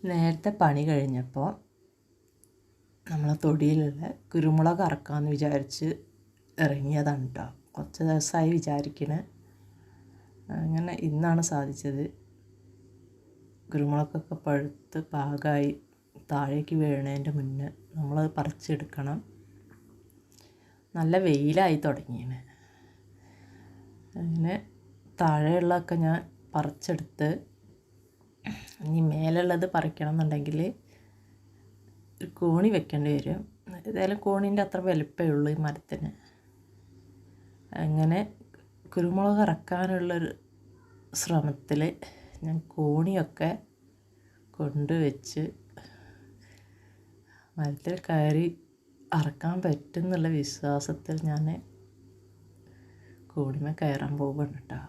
നേരത്തെ പണി കഴിഞ്ഞപ്പോൾ നമ്മളെ തൊടിയിലുള്ള കുരുമുളക് അറക്കാമെന്ന് വിചാരിച്ച് ഇറങ്ങിയതാണ് കേട്ടോ. കുറച്ച് ദിവസമായി വിചാരിക്കണേ, അങ്ങനെ ഇന്നാണ് സാധിച്ചത്. കുരുമുളകൊക്കെ പഴുത്ത് പാകമായി താഴേക്ക് വീഴുന്നതിൻ്റെ മുന്നേ നമ്മളത് പറിച്ചെടുക്കണം. നല്ല വെയിലായി തുടങ്ങിയാണ്. അങ്ങനെ താഴെയുള്ളതൊക്കെ ഞാൻ പറിച്ചെടുത്ത് ഇനി മേലുള്ളത് പറിക്കണം എന്നുണ്ടെങ്കിൽ ഒരു കോണി വെക്കേണ്ടി വരും. ഏതായാലും കോണീൻ്റെ അത്ര വലിപ്പമേ ഉള്ളൂ ഈ മരത്തിന്. അങ്ങനെ കുരുമുളക് ഇറക്കാനുള്ളൊരു ശ്രമത്തിൽ ഞാൻ കോണിയൊക്കെ കൊണ്ടുവച്ച് മരത്തിൽ കയറി അറക്കാൻ പറ്റും എന്നുള്ള വിശ്വാസത്തിൽ ഞാൻ കോണിമേൽ കയറാൻ പോവുകയാണ് കേട്ടോ.